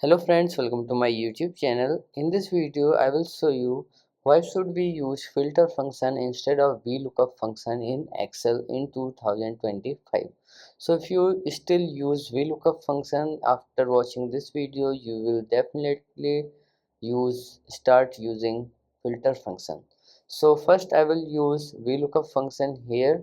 Hello friends, welcome to my YouTube channel. In this video I will show you why should we use filter function instead of VLOOKUP function in Excel in 2025. So if you still use VLOOKUP function after watching this video, you will definitely start using filter function. So first I will use VLOOKUP function here,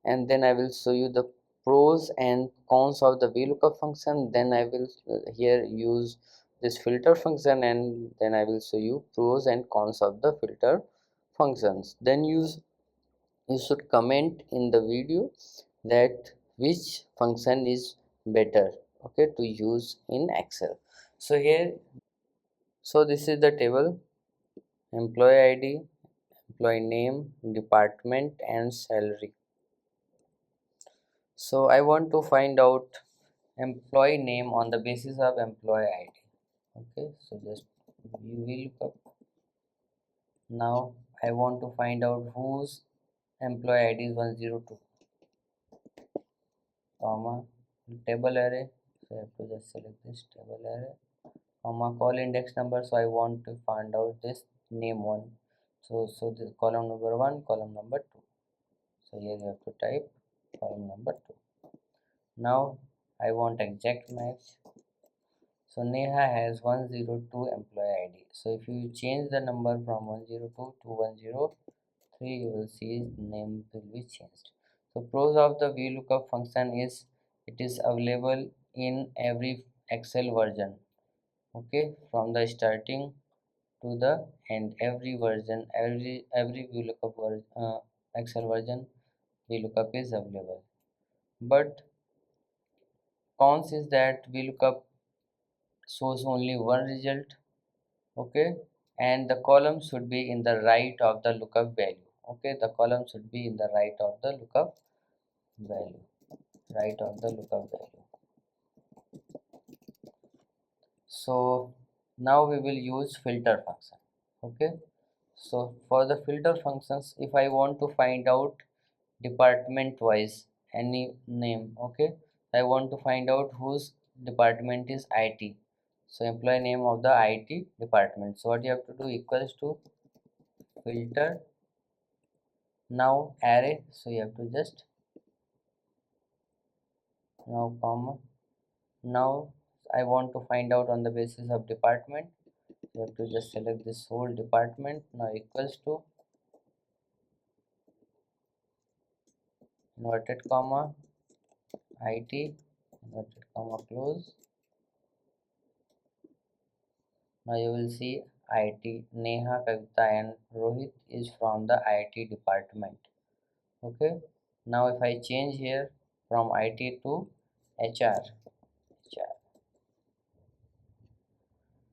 and then I will show you the pros and cons of the VLOOKUP function. Then I will here use this filter function, and then I will show you pros and cons of the filter functions. Then you should comment in the video that which function is better, okay, to use in Excel. So this is the table: employee ID, employee name, department, and salary. So I want to find out employee name on the basis of employee ID. Okay, so just we will look up. Now I want to find out whose employee ID is 102, comma, table array. So I have to just select this table array, comma, call index number. So I want to find out this name one. So this column number one, column number two. So here you have to type column number two. Now I want exact match. So Neha has 102 employee ID. So if you change the number from 102 to 103, you will see his name will be changed. So pros of the VLOOKUP function is it is available in every Excel version. Okay, from the starting to the end, every version, every VLOOKUP Excel version VLOOKUP is available. But cons is that VLOOKUP shows only one result, okay, and the column should be in the right of the lookup value. Okay, the column should be in the right of the lookup value, right of the lookup value. So now we will use filter function. Okay, so for the filter functions, if I want to find out department wise any name, okay, I want to find out whose department is IT. So employee name of the IT department. So what you have to do, equals to filter, now array. So you have to just now comma. Now I want to find out on the basis of department. You have to just select this whole department. Now equals to inverted comma IT, inverted comma close. Now you will see IT Neha, Kavita and Rohit is from the IT department. Okay, now if I change here from IT to HR,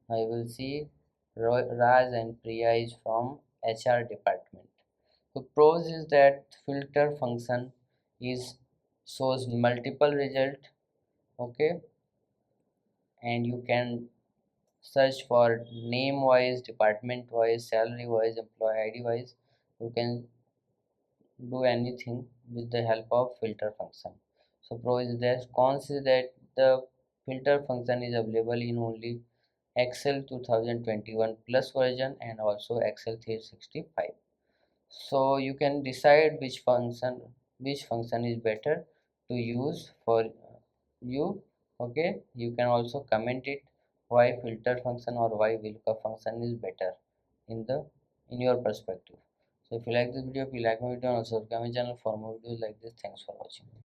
now you will see Raj and Priya is from HR department. The pros is that filter function is shows multiple result, okay, and you can search for name wise, department wise, salary wise, employee ID wise. You can do anything with the help of filter function. So pro is that, cons is that the filter function is available in only Excel 2021 plus version and also Excel 365. So you can decide which function is better to use for you. Okay, you can also comment it why filter function or why VLOOKUP function is better in the in your perspective. So if you like this video, if you like my video, also subscribe my channel for more videos like this. Thanks for watching.